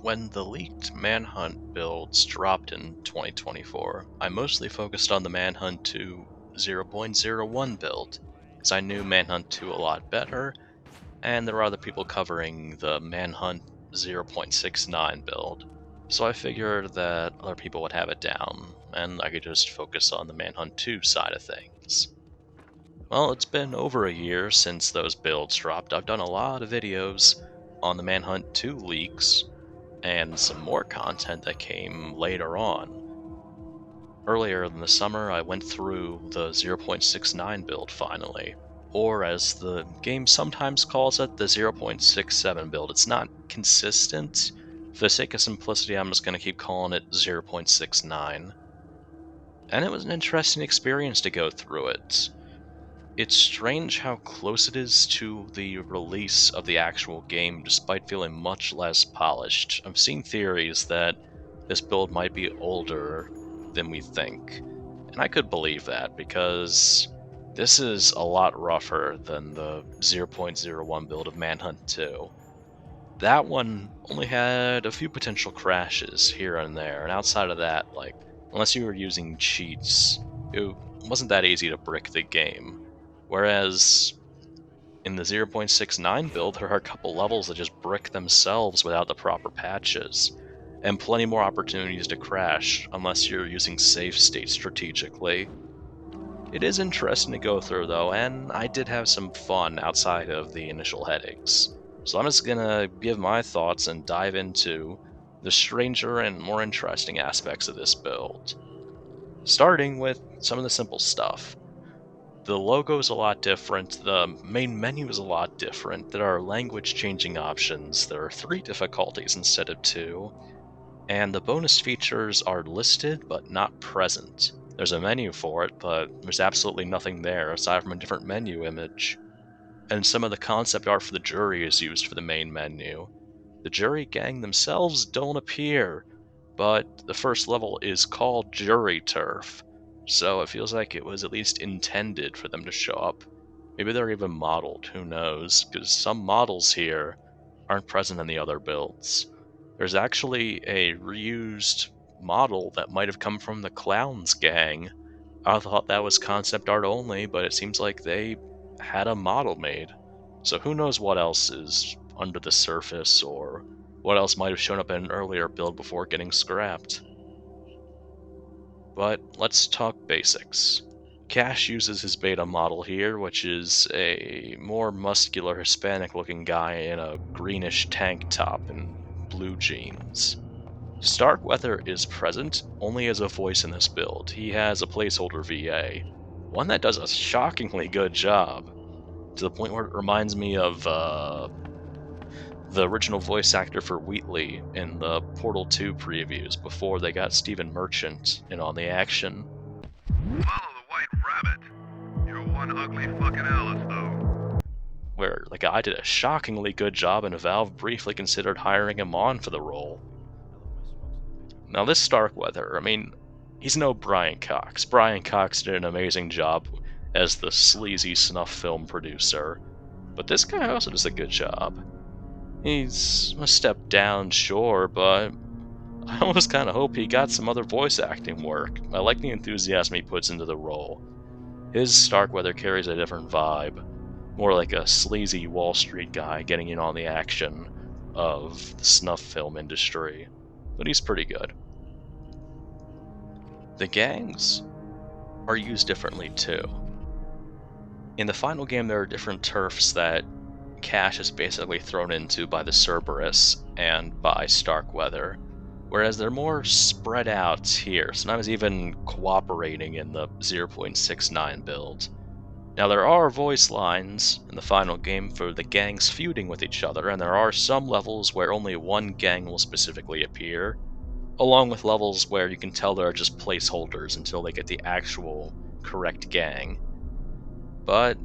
When the leaked Manhunt builds dropped in 2024, I mostly focused on the Manhunt 2 0.01 build, because I knew Manhunt 2 a lot better, and there were other people covering the Manhunt 0.69 build. So I figured that other people would have it down, and I could just focus on the Manhunt 2 side of things. Well, it's been over a year since those builds dropped. I've done a lot of videos on the Manhunt 2 leaks, and some more content that came later on. Earlier in the summer, I went through the 0.69 build finally, or as the game sometimes calls it, the 0.67 build. It's not consistent. For the sake of simplicity, I'm just going to keep calling it 0.69. And it was an interesting experience to go through it. It's strange how close it is to the release of the actual game, despite feeling much less polished. I've seen theories that this build might be older than we think, and I could believe that, because this is a lot rougher than the 0.01 build of Manhunt 2. That one only had a few potential crashes here and there, and outside of that, unless you were using cheats, it wasn't that easy to brick the game. Whereas in the 0.69 build, there are a couple levels that just brick themselves without the proper patches, and plenty more opportunities to crash unless you're using safe state strategically. It is interesting to go through though, and I did have some fun outside of the initial headaches. So I'm just gonna give my thoughts and dive into the stranger and more interesting aspects of this build. Starting with some of the simple stuff. The logo is a lot different, the main menu is a lot different, there are language changing options, there are 3 difficulties instead of 2, and the bonus features are listed but not present. There's a menu for it, but there's absolutely nothing there aside from a different menu image. And some of the concept art for the jury is used for the main menu. The jury gang themselves don't appear, but the first level is called Jury Turf, so it feels like it was at least intended for them to show up. Maybe they're even modeled, who knows, because some models here aren't present in the other builds. There's actually a reused model that might have come from the Clowns gang. I thought that was concept art only, but it seems like they had a model made. So who knows what else is under the surface, or what else might have shown up in an earlier build before getting scrapped. But let's talk basics. Cash uses his beta model here, which is a more muscular Hispanic looking guy in a greenish tank top and blue jeans. Starkweather is present only as a voice in this build. He has a placeholder VA, one that does a shockingly good job, to the point where it reminds me of the original voice actor for Wheatley in the Portal 2 previews before they got Stephen Merchant in on the action. Follow the white rabbit. You're one ugly fucking Alice, though. Where the guy did a shockingly good job and Valve briefly considered hiring him on for the role. Now this Starkweather, I mean, he's no Brian Cox. Brian Cox did an amazing job as the sleazy snuff film producer, but this guy also does a good job. He's a step down, sure, but I almost kind of hope he got some other voice acting work. I like the enthusiasm he puts into the role. His Starkweather carries a different vibe, more like a sleazy Wall Street guy getting in on the action of the snuff film industry, but he's pretty good. The gangs are used differently too. In the final game, there are different turfs that Cash is basically thrown into by the Cerberus and by Starkweather, whereas they're more spread out here, sometimes even cooperating in the 0.69 build. Now there are voice lines in the final game for the gangs feuding with each other, and there are some levels where only one gang will specifically appear, along with levels where you can tell there are just placeholders until they get the actual correct gang. But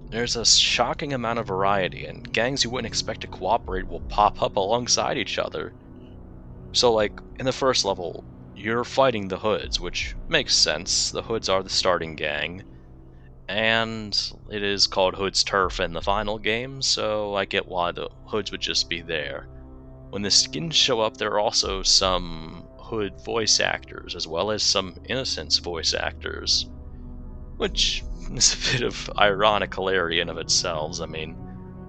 there's a shocking amount of variety, and gangs you wouldn't expect to cooperate will pop up alongside each other. So in the first level, you're fighting the Hoods, which makes sense. The Hoods are the starting gang, and it is called Hood's Turf in the final game, so I get why the Hoods would just be there. When the skins show up, there are also some Hood voice actors, as well as some Innocence voice actors, which is a bit of ironic hilarity in of itself. I mean,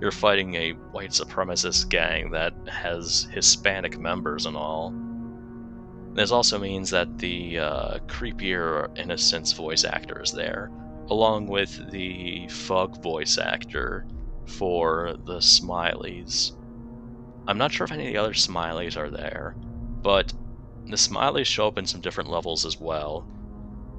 you're fighting a white supremacist gang that has Hispanic members and all. This also means that the creepier Innocence voice actor is there, along with the Fug voice actor for the Smileys. I'm not sure if any of the other Smileys are there, but the Smileys show up in some different levels as well,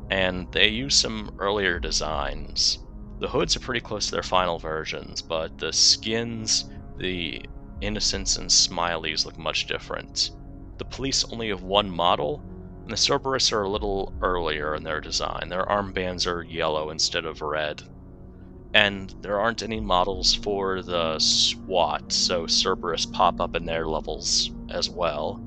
and they use some earlier designs. The hoods are pretty close to their final versions, but the skins, the Innocents and Smileys look much different. The police only have one model, and the Cerberus are a little earlier in their design. Their armbands are yellow instead of red. And there aren't any models for the SWAT, so Cerberus pop up in their levels as well.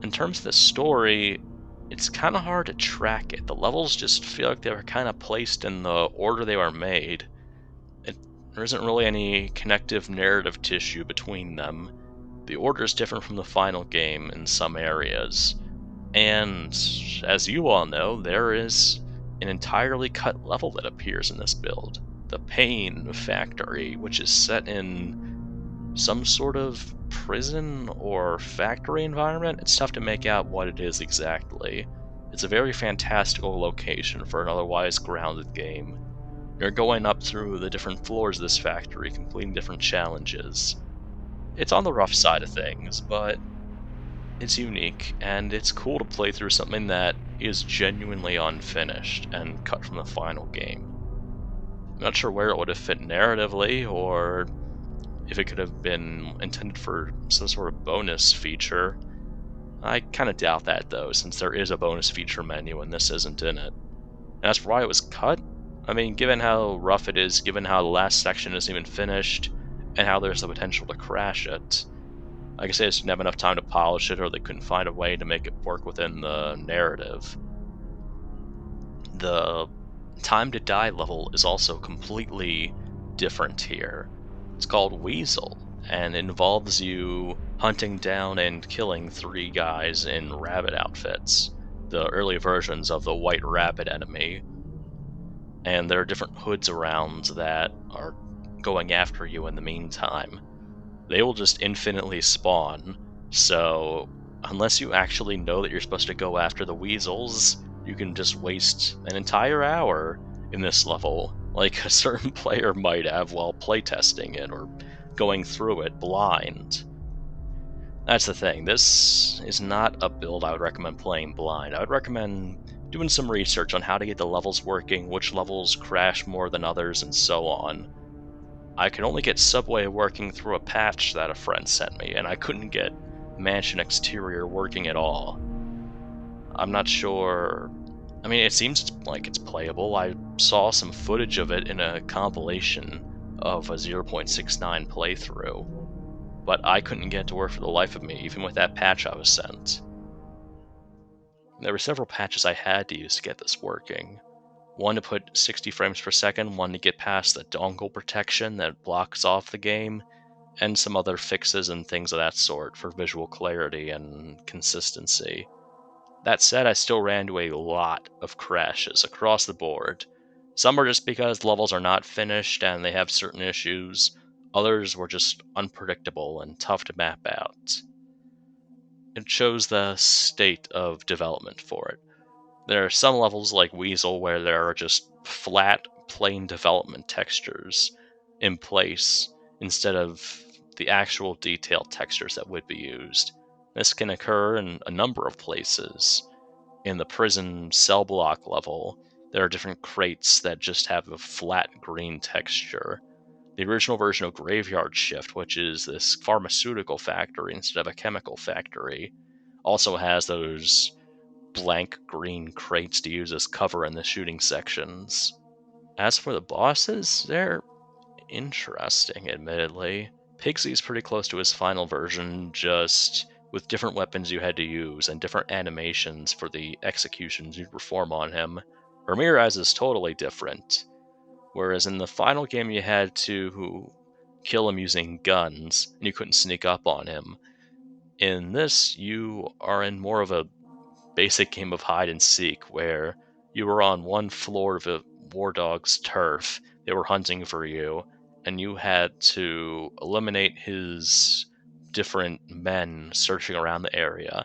In terms of the story, it's kind of hard to track it. The levels just feel like they were kind of placed in the order they were made. There isn't really any connective narrative tissue between them. The order is different from the final game in some areas. And as you all know, there is an entirely cut level that appears in this build. The Pain Factory, which is set in some sort of prison or factory environment. It's tough to make out what it is exactly. It's a very fantastical location for an otherwise grounded game. You're going up through the different floors of this factory, completing different challenges. It's on the rough side of things, but it's unique, and it's cool to play through something that is genuinely unfinished and cut from the final game. I'm not sure where it would have fit narratively, or if it could have been intended for some sort of bonus feature. I kind of doubt that, though, since there is a bonus feature menu and this isn't in it. And as for why it was cut, I mean, given how rough it is, given how the last section isn't even finished, and how there's the potential to crash it, I guess they just didn't have enough time to polish it, or they couldn't find a way to make it work within the narrative. The time to die level is also completely different here. It's called Weasel, and involves you hunting down and killing 3 guys in rabbit outfits, the early versions of the white rabbit enemy. And there are different hoods around that are going after you in the meantime. They will just infinitely spawn, so unless you actually know that you're supposed to go after the weasels, you can just waste an entire hour in this level, like a certain player might have while playtesting it or going through it blind. That's the thing, this is not a build I would recommend playing blind. I would recommend doing some research on how to get the levels working, which levels crash more than others, and so on. I could only get Subway working through a patch that a friend sent me, and I couldn't get Mansion Exterior working at all. I'm not sure. I mean, it seems like it's playable. I saw some footage of it in a compilation of a 0.69 playthrough, but I couldn't get it to work for the life of me, even with that patch I was sent. There were several patches I had to use to get this working. One to put 60 frames per second, one to get past the dongle protection that blocks off the game, and some other fixes and things of that sort for visual clarity and consistency. That said, I still ran into a lot of crashes across the board. Some are just because levels are not finished and they have certain issues, others were just unpredictable and tough to map out. It shows the state of development for it. There are some levels like Weasel where there are just flat, plain development textures in place instead of the actual detailed textures that would be used. This can occur in a number of places. In the prison cell block level, there are different crates that just have a flat green texture. The original version of Graveyard Shift, which is this pharmaceutical factory instead of a chemical factory, also has those blank green crates to use as cover in the shooting sections. As for the bosses, they're interesting, admittedly. Pigsy's pretty close to his final version, just with different weapons you had to use and different animations for the executions you perform on him. Ramirez is totally different, whereas in the final game you had to kill him using guns, and you couldn't sneak up on him. In this, you are in more of a basic game of hide and seek, where you were on one floor of a war dog's turf, they were hunting for you, and you had to eliminate his different men searching around the area.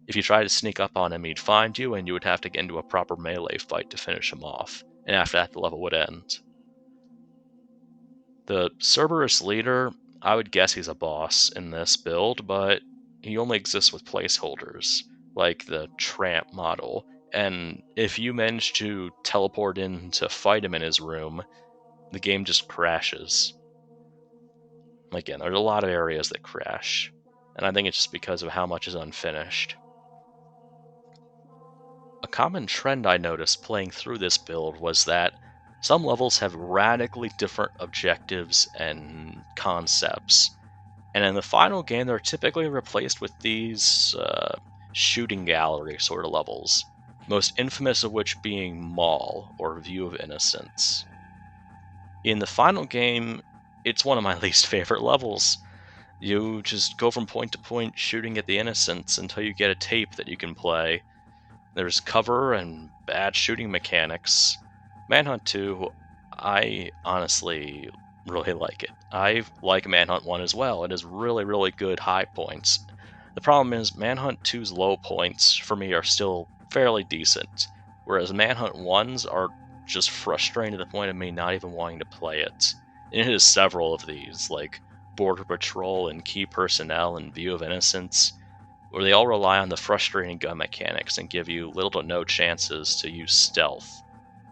If you tried to sneak up on him, he'd find you, and you would have to get into a proper melee fight to finish him off, and after that the level would end. The Cerberus leader, I would guess he's a boss in this build, but he only exists with placeholders, like the Tramp model, and if you manage to teleport in to fight him in his room, the game just crashes. Again, there's a lot of areas that crash, and I think it's just because of how much is unfinished. A common trend I noticed playing through this build was that some levels have radically different objectives and concepts, and in the final game they're typically replaced with these shooting gallery sort of levels, most infamous of which being Maul, or View of Innocence. In the final game, it's one of my least favorite levels. You just go from point to point shooting at the innocents until you get a tape that you can play. There's cover and bad shooting mechanics. Manhunt 2, I honestly really like it. I like Manhunt 1 as well. It has really, really good high points. The problem is Manhunt 2's low points for me are still fairly decent, whereas Manhunt 1's are just frustrating to the point of me not even wanting to play it. And it has several of these, like Border Patrol and Key Personnel and View of Innocence, where they all rely on the frustrating gun mechanics and give you little to no chances to use stealth,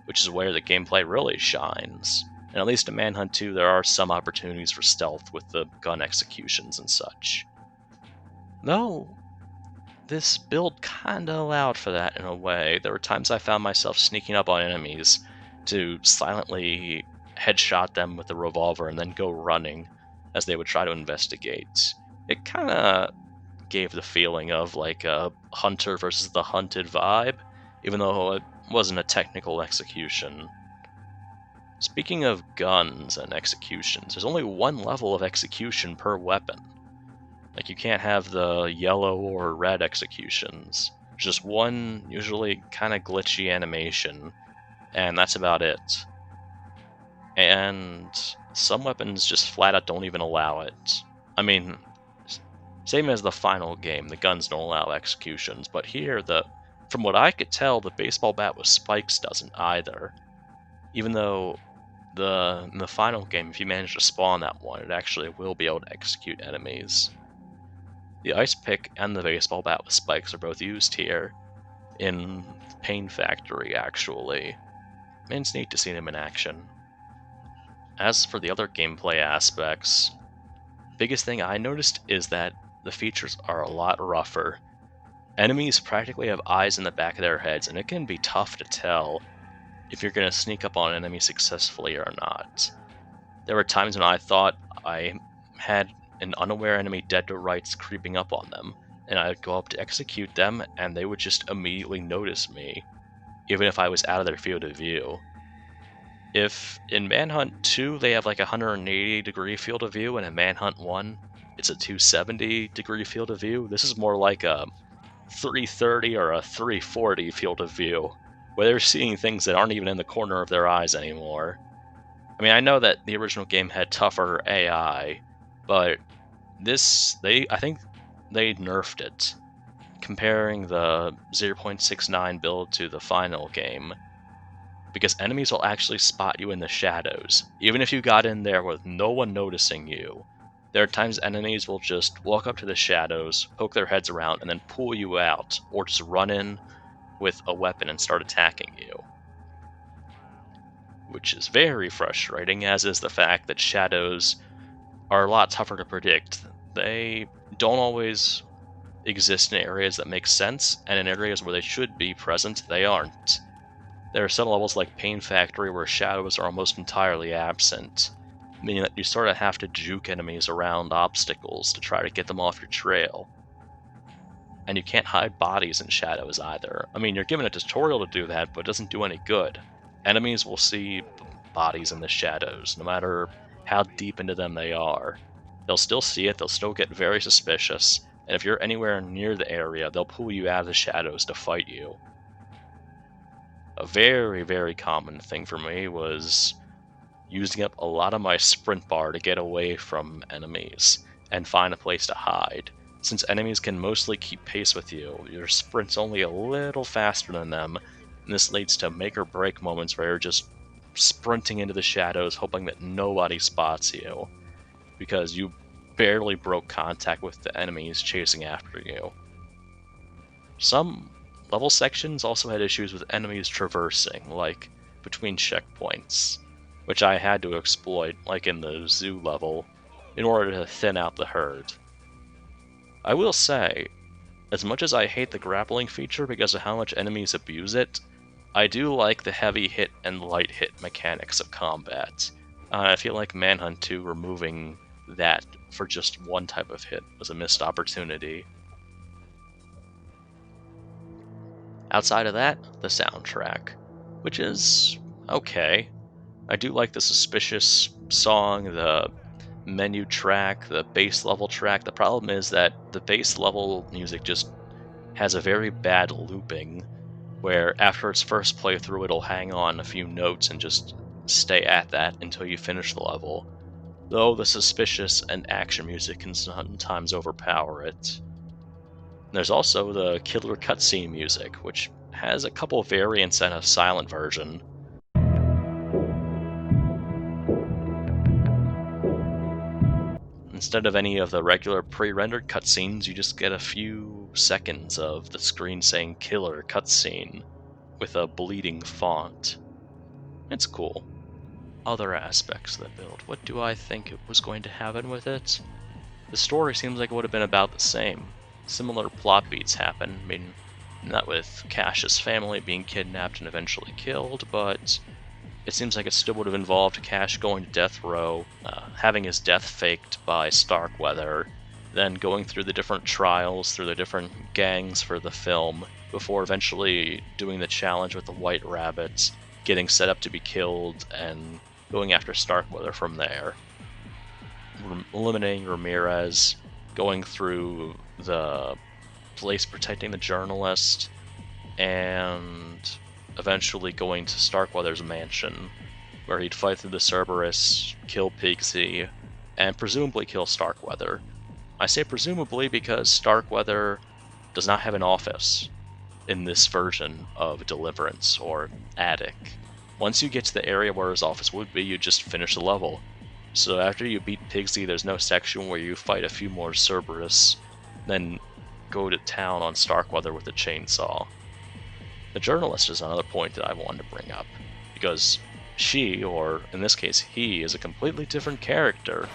which is where the gameplay really shines. And at least in Manhunt 2, there are some opportunities for stealth with the gun executions and such. Though, this build kinda allowed for that in a way. There were times I found myself sneaking up on enemies to silently headshot them with the revolver and then go running as they would try to investigate. It kinda gave the feeling of like a hunter versus the hunted vibe, even though it wasn't a technical execution. Speaking of guns and executions, there's only one level of execution per weapon. Like, you can't have the yellow or red executions. There's just one, usually kind of glitchy animation, and that's about it. And some weapons just flat out don't even allow it. I mean, same as the final game, the guns don't allow executions, but here, from what I could tell, the baseball bat with spikes doesn't either. Even though in the final game, if you manage to spawn that one, it actually will be able to execute enemies. The ice pick and the baseball bat with spikes are both used here, in Pain Factory, actually. And it's neat to see them in action. As for the other gameplay aspects, biggest thing I noticed is that the features are a lot rougher. Enemies practically have eyes in the back of their heads, and it can be tough to tell if you're going to sneak up on an enemy successfully or not. There were times when I thought I had an unaware enemy dead to rights creeping up on them, and I would go up to execute them, and they would just immediately notice me, even if I was out of their field of view. If in Manhunt 2 they have like a 180 degree field of view, and in Manhunt 1 it's a 270 degree field of view, this is more like a 330 or a 340 field of view, where they're seeing things that aren't even in the corner of their eyes anymore. I mean, I know that the original game had tougher AI, but I think they nerfed it, comparing the 0.69 build to the final game, because enemies will actually spot you in the shadows, even if you got in there with no one noticing you. There are times enemies will just walk up to the shadows, poke their heads around, and then pull you out, or just run in with a weapon and start attacking you. Which is very frustrating, as is the fact that shadows are a lot tougher to predict. They don't always exist in areas that make sense, and in areas where they should be present, they aren't. There are some levels like Pain Factory where shadows are almost entirely absent, meaning that you sort of have to juke enemies around obstacles to try to get them off your trail. And you can't hide bodies in shadows either. I mean, you're given a tutorial to do that, but it doesn't do any good. Enemies will see bodies in the shadows, no matter how deep into them they are. They'll still see it, they'll still get very suspicious, and if you're anywhere near the area, they'll pull you out of the shadows to fight you. A very, very common thing for me was using up a lot of my sprint bar to get away from enemies and find a place to hide. Since enemies can mostly keep pace with you, your sprint's only a little faster than them, and this leads to make or break moments where you're just sprinting into the shadows hoping that nobody spots you, because you barely broke contact with the enemies chasing after you. Some level sections also had issues with enemies traversing, like between checkpoints, which I had to exploit, like in the zoo level, in order to thin out the herd. I will say, as much as I hate the grappling feature because of how much enemies abuse it, I do like the heavy hit and light hit mechanics of combat. I feel like Manhunt 2 removing that for just one type of hit was a missed opportunity. Outside of that, the soundtrack, which is okay. I do like the suspicious song, the menu track, the base level track. The problem is that the base level music just has a very bad looping, where after its first playthrough it'll hang on a few notes and just stay at that until you finish the level, though the suspicious and action music can sometimes overpower it. There's also the killer cutscene music, which has a couple variants and a silent version. Instead of any of the regular pre-rendered cutscenes, you just get a few seconds of the screen saying killer cutscene with a bleeding font. It's cool. Other aspects of the build. What do I think it was going to happen with it? The story seems like it would have been about the same. Similar plot beats happen. I mean, not with Cash's family being kidnapped and eventually killed, but it seems like it still would have involved Cash going to death row, having his death faked by Starkweather, then going through the different trials, through the different gangs for the film, before eventually doing the challenge with the White Rabbits, getting set up to be killed, and going after Starkweather from there. Eliminating Ramirez, going through the place protecting the journalist, and eventually going to Starkweather's mansion, where he'd fight through the Cerberus, kill Pigsy, and presumably kill Starkweather. I say presumably because Starkweather does not have an office in this version of Deliverance or Attic. Once you get to the area where his office would be, you just finish the level. So after you beat Pigsy, there's no section where you fight a few more Cerberus, then go to town on Starkweather with a chainsaw. The journalist is another point that I wanted to bring up, because she, or in this case he, is a completely different character.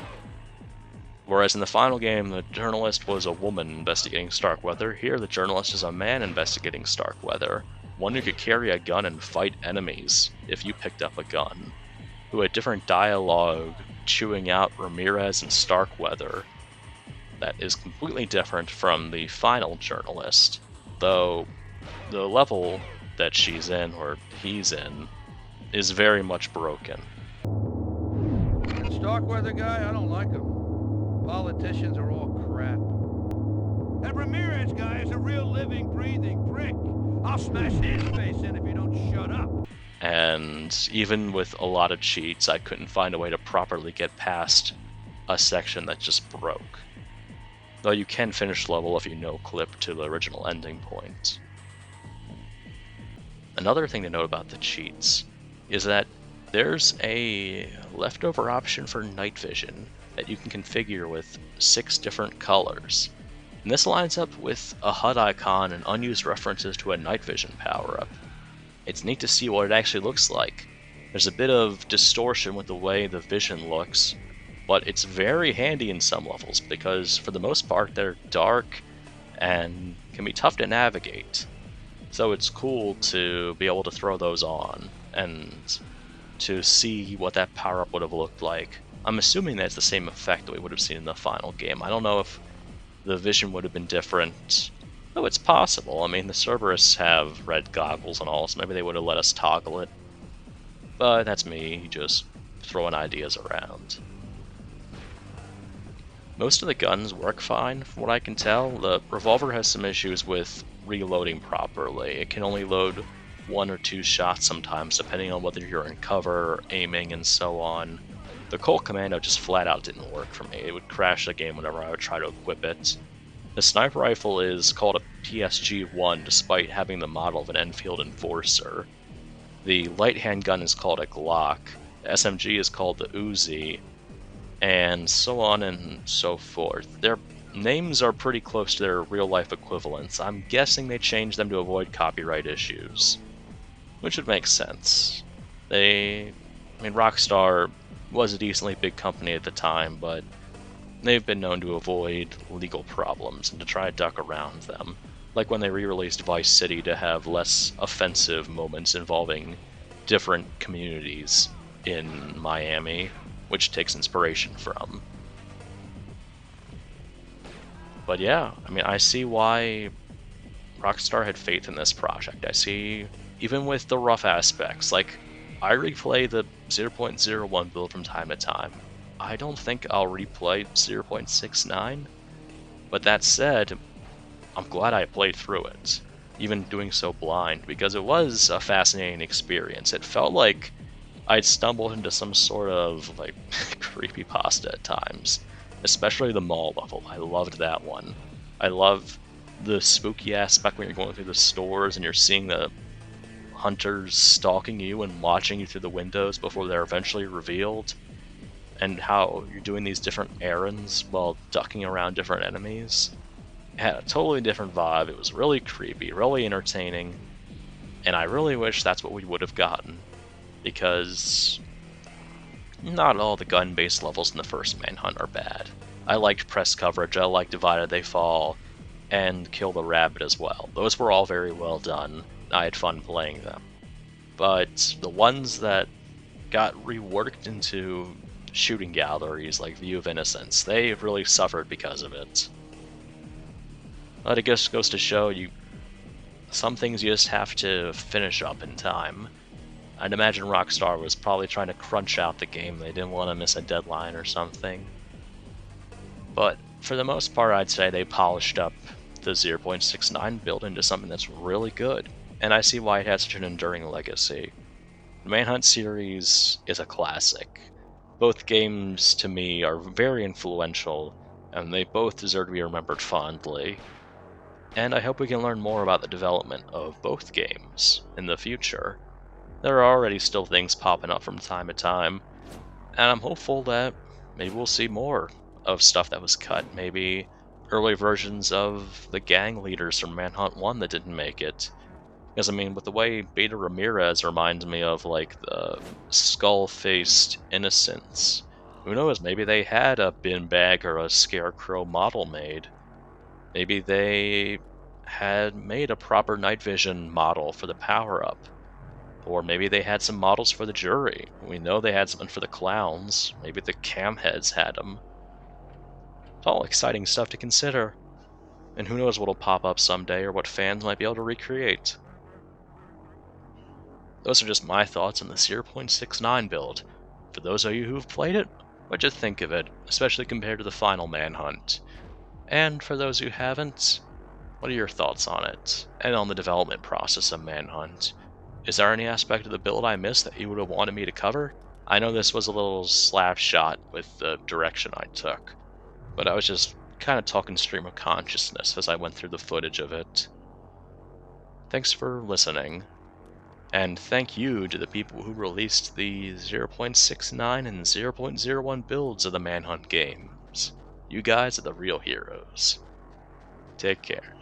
Whereas in the final game, the journalist was a woman investigating Starkweather, here the journalist is a man investigating Starkweather, one who could carry a gun and fight enemies if you picked up a gun, who had different dialogue chewing out Ramirez and Starkweather that is completely different from the final journalist, though the level that she's in, or he's in, is very much broken. That Starkweather guy, I don't like him. Politicians are all crap. That Ramirez guy is a real living, breathing prick. I'll smash his face in if you don't shut up. And even with a lot of cheats, I couldn't find a way to properly get past a section that just broke. Though you can finish the level if you no-clip to the original ending point. Another thing to note about the cheats is that there's a leftover option for night vision that you can configure with 6 different colors. And this lines up with a HUD icon and unused references to a night vision power-up. It's neat to see what it actually looks like. There's a bit of distortion with the way the vision looks, but it's very handy in some levels because for the most part they're dark and can be tough to navigate. So it's cool to be able to throw those on and to see what that power-up would have looked like. I'm assuming that's the same effect that we would have seen in the final game. I don't know if the vision would have been different. Oh, it's possible. I mean, the Cerberus have red goggles and all, so maybe they would have let us toggle it. But that's me just throwing ideas around. Most of the guns work fine, from what I can tell. The revolver has some issues with reloading properly. It can only load 1 or 2 shots sometimes, depending on whether you're in cover, aiming, and so on. The Colt Commando just flat out didn't work for me. It would crash the game whenever I would try to equip it. The sniper rifle is called a PSG-1 despite having the model of an Enfield Enforcer. The light handgun is called a Glock. The SMG is called the Uzi, and so on and so forth. Their names are pretty close to their real-life equivalents. I'm guessing they changed them to avoid copyright issues, which would make sense. Rockstar was a decently big company at the time, but they've been known to avoid legal problems and to try to duck around them. Like when they re-released Vice City to have less offensive moments involving different communities in Miami, which takes inspiration from. But yeah, I see why Rockstar had faith in this project. I see, even with the rough aspects, like, I replay the 0.01 build from time to time. I don't think I'll replay 0.69, but that said, I'm glad I played through it, even doing so blind, because it was a fascinating experience. It felt like I'd stumbled into some sort of, creepypasta at times, especially the mall level. I loved that one. I love the spooky aspect when you're going through the stores and you're seeing the hunters stalking you and watching you through the windows before they're eventually revealed, and how you're doing these different errands while ducking around different enemies. It had a totally different vibe. It was really creepy, really entertaining, and I really wish that's what we would have gotten, because not all the gun-based levels in the first Manhunt are bad. I liked Press Coverage, I liked Divided They Fall, and Kill the Rabbit as well. Those were all very well done. I had fun playing them. But the ones that got reworked into shooting galleries like View of Innocence, they really suffered because of it. But it just goes to show you, some things you just have to finish up in time. I'd imagine Rockstar was probably trying to crunch out the game. They didn't want to miss a deadline or something. But for the most part, I'd say they polished up the 0.69 build into something that's really good, and I see why it has such an enduring legacy. The Manhunt series is a classic. Both games, to me, are very influential, and they both deserve to be remembered fondly. And I hope we can learn more about the development of both games in the future. There are already still things popping up from time to time, and I'm hopeful that maybe we'll see more of stuff that was cut. Maybe early versions of the gang leaders from Manhunt 1 that didn't make it. Because, with the way Beta Ramirez reminds me of, the skull-faced innocents. Who knows, maybe they had a bin bag or a scarecrow model made. Maybe they had made a proper night vision model for the power-up. Or maybe they had some models for the jury. We know they had something for the clowns. Maybe the cam heads had them. It's all exciting stuff to consider. And who knows what'll pop up someday or what fans might be able to recreate. Those are just my thoughts on the 0.69 build. For those of you who've played it, what'd you think of it, especially compared to the final Manhunt? And for those who haven't, what are your thoughts on it, and on the development process of Manhunt? Is there any aspect of the build I missed that you would have wanted me to cover? I know this was a little slap shot with the direction I took, but I was just kind of talking stream of consciousness as I went through the footage of it. Thanks for listening, and thank you to the people who released the 0.69 and 0.01 builds of the Manhunt games. You guys are the real heroes. Take care.